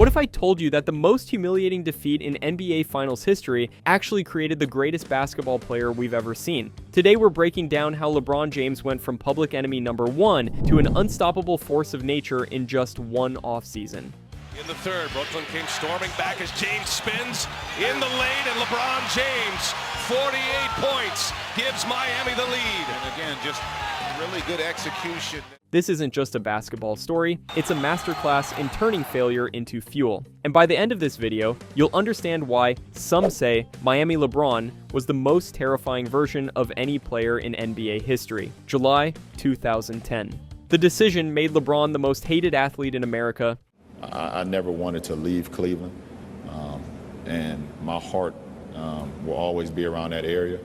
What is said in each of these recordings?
What if I told you that the most humiliating defeat in NBA Finals history actually created the greatest basketball player we've ever seen? Today we're breaking down how LeBron James went from public enemy number 1 to an unstoppable force of nature in just one offseason. In the third, Brooklyn came storming back as James spins in the lane, and LeBron James, 48 points, gives Miami the lead. And again, just really good execution. This isn't just a basketball story, it's a masterclass in turning failure into fuel. And by the end of this video, you'll understand why some say Miami LeBron was the most terrifying version of any player in NBA history. July 2010. The decision made LeBron the most hated athlete in America. I never wanted to leave Cleveland, and my heart will always be around that area.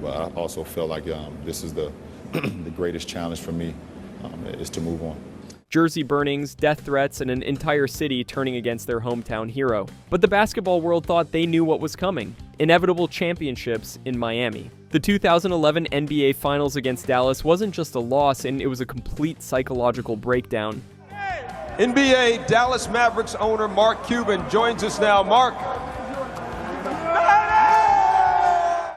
But I also feel like this is the greatest challenge for me, is to move on. Jersey burnings, death threats, and an entire city turning against their hometown hero. But the basketball world thought they knew what was coming. Inevitable championships in Miami. The 2011 NBA Finals against Dallas wasn't just a loss, and it was a complete psychological breakdown. NBA Dallas Mavericks owner Mark Cuban joins us now. Mark.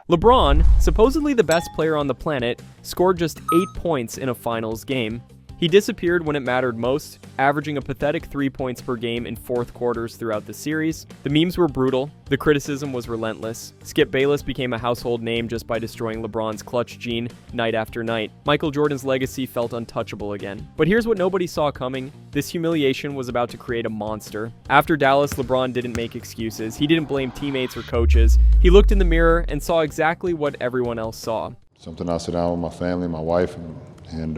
LeBron, supposedly the best player on the planet, scored just 8 points in a finals game. He disappeared when it mattered most, averaging a pathetic 3 points per game in fourth quarters throughout the series. The memes were brutal, the criticism was relentless. Skip Bayless became a household name just by destroying LeBron's clutch gene night after night. Michael Jordan's legacy felt untouchable again. But here's what nobody saw coming. This humiliation was about to create a monster. After Dallas, LeBron didn't make excuses. He didn't blame teammates or coaches. He looked in the mirror and saw exactly what everyone else saw. Something I sit down with my family, my wife, and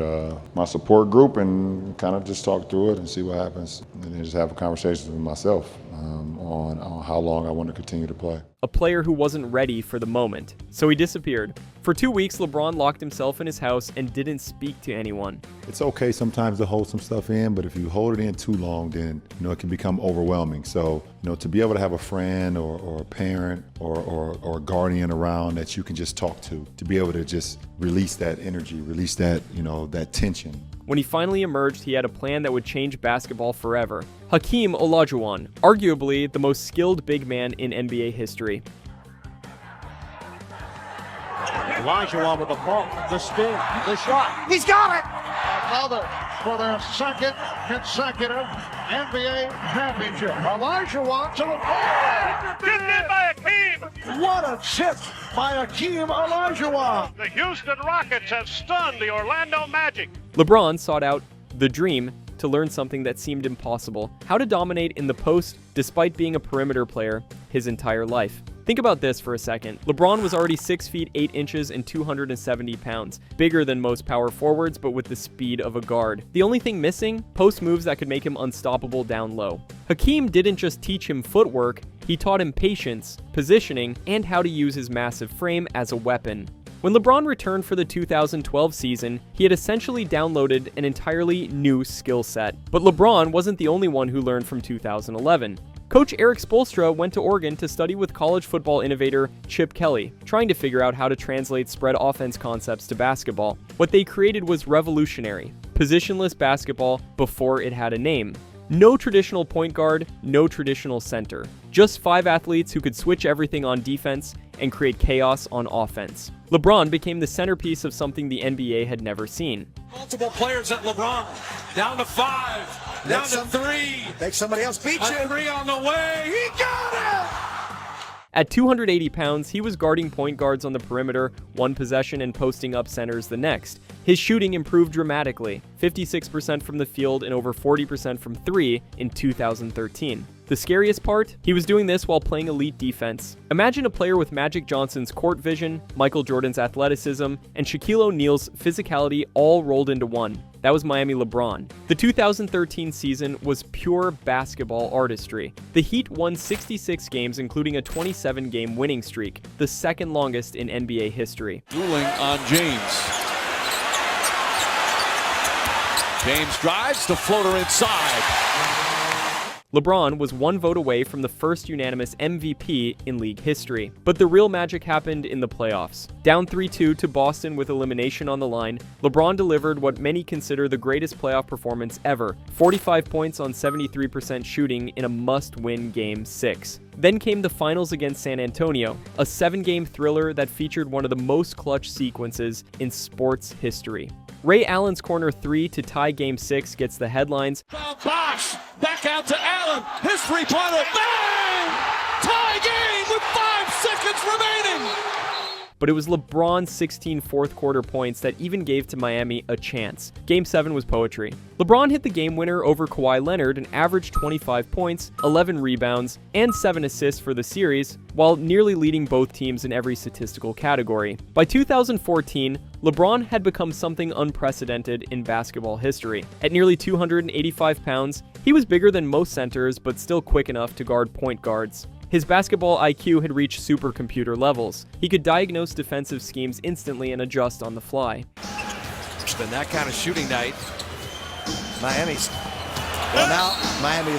my support group, and kind of just talk through it and see what happens, and then just have a conversation with myself on how long I want to continue to play. A player who wasn't ready for the moment, so he disappeared. For 2 weeks, LeBron locked himself in his house and didn't speak to anyone. It's okay sometimes to hold some stuff in, but if you hold it in too long, then it can become overwhelming. So to be able to have a friend or a parent or a guardian around that you can just talk to be able to just release that energy, release that that tension. When he finally emerged, he had a plan that would change basketball forever. Hakeem Olajuwon, arguably the most skilled big man in NBA history. Olajuwon with the ball, the spin, the shot. He's got it! Another for their second consecutive NBA championship. Olajuwon to the ball. Get in by Hakeem! What a chip by Hakeem Olajuwon. The Houston Rockets have stunned the Orlando Magic. LeBron sought out the dream to learn something that seemed impossible: how to dominate in the post despite being a perimeter player his entire life. Think about this for a second. LeBron was already 6 feet 8 inches and 270 pounds, bigger than most power forwards, but with the speed of a guard. The only thing missing? Post moves that could make him unstoppable down low. Hakeem didn't just teach him footwork, he taught him patience, positioning, and how to use his massive frame as a weapon. When LeBron returned for the 2012 season, he had essentially downloaded an entirely new skill set. But LeBron wasn't the only one who learned from 2011. Coach Eric Spoelstra went to Oregon to study with college football innovator Chip Kelly, trying to figure out how to translate spread offense concepts to basketball. What they created was revolutionary: positionless basketball before it had a name. No traditional point guard, no traditional center. Just 5 athletes who could switch everything on defense and create chaos on offense. LeBron became the centerpiece of something the NBA had never seen. Multiple players at LeBron. Down to 5. Down to 3. Make somebody else beat you. 3 on the way. He got it! At 280 pounds, he was guarding point guards on the perimeter one possession and posting up centers the next. His shooting improved dramatically, 56% from the field and over 40% from 3 in 2013. The scariest part? He was doing this while playing elite defense. Imagine a player with Magic Johnson's court vision, Michael Jordan's athleticism, and Shaquille O'Neal's physicality all rolled into one. That was Miami LeBron. The 2013 season was pure basketball artistry. The Heat won 66 games, including a 27-game winning streak, the second longest in NBA history. Dueling on James. James drives, the floater inside. LeBron was one vote away from the first unanimous MVP in league history. But the real magic happened in the playoffs. Down 3-2 to Boston with elimination on the line, LeBron delivered what many consider the greatest playoff performance ever, 45 points on 73% shooting in a must-win Game 6. Then came the finals against San Antonio, a 7-game thriller that featured one of the most clutch sequences in sports history. Ray Allen's corner 3 to tie Game 6 gets the headlines. Bosh, back out to Allen, his three-pointer, bang! Tie game with 5 seconds remaining! But it was LeBron's 16 fourth-quarter points that even gave to Miami a chance. Game 7 was poetry. LeBron hit the game winner over Kawhi Leonard and averaged 25 points, 11 rebounds, and 7 assists for the series, while nearly leading both teams in every statistical category. By 2014, LeBron had become something unprecedented in basketball history. At nearly 285 pounds, he was bigger than most centers but still quick enough to guard point guards. His basketball IQ had reached supercomputer levels. He could diagnose defensive schemes instantly and adjust on the fly. It's been that kind of shooting night. Miami is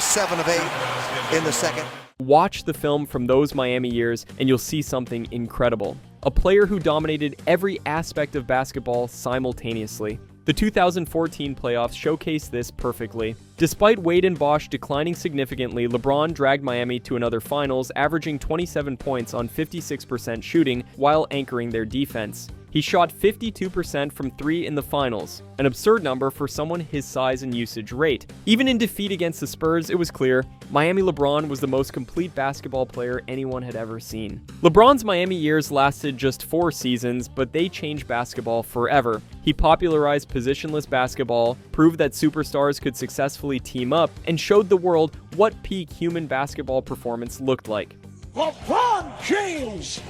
7 of 8 in the second. Watch the film from those Miami years and you'll see something incredible. A player who dominated every aspect of basketball simultaneously. The 2014 playoffs showcased this perfectly. Despite Wade and Bosh declining significantly, LeBron dragged Miami to another finals, averaging 27 points on 56% shooting while anchoring their defense. He shot 52% from 3 in the finals, an absurd number for someone his size and usage rate. Even in defeat against the Spurs, it was clear Miami LeBron was the most complete basketball player anyone had ever seen. LeBron's Miami years lasted just 4 seasons, but they changed basketball forever. He popularized positionless basketball, proved that superstars could successfully team up, and showed the world what peak human basketball performance looked like. LeBron James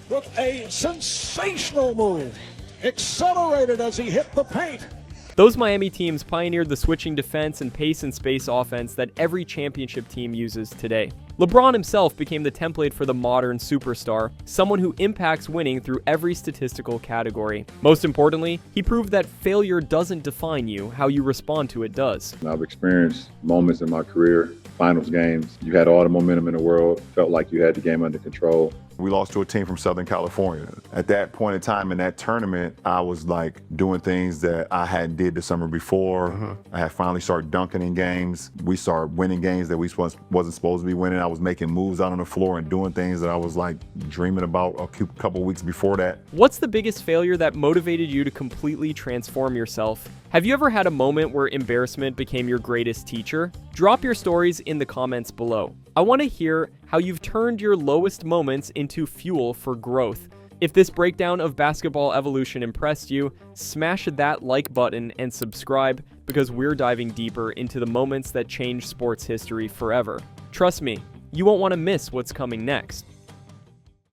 with a sensational move, accelerated as he hit the paint. Those Miami teams pioneered the switching defense and pace and space offense that every championship team uses today. LeBron himself became the template for the modern superstar, someone who impacts winning through every statistical category. Most importantly, he proved that failure doesn't define you, how you respond to it does. I've experienced moments in my career, finals games, you had all the momentum in the world, felt like you had the game under control. We lost to a team from Southern California. At that point in time in that tournament, I was like doing things that I hadn't did the summer before. I had finally started dunking in games. We started winning games that we wasn't supposed to be winning. I was making moves out on the floor and doing things that I was like dreaming about a couple weeks before that. What's the biggest failure that motivated you to completely transform yourself? Have you ever had a moment where embarrassment became your greatest teacher? Drop your stories in the comments below. I want to hear how you've turned your lowest moments into fuel for growth. If this breakdown of basketball evolution impressed you, smash that like button and subscribe because we're diving deeper into the moments that changed sports history forever. Trust me, you won't want to miss what's coming next.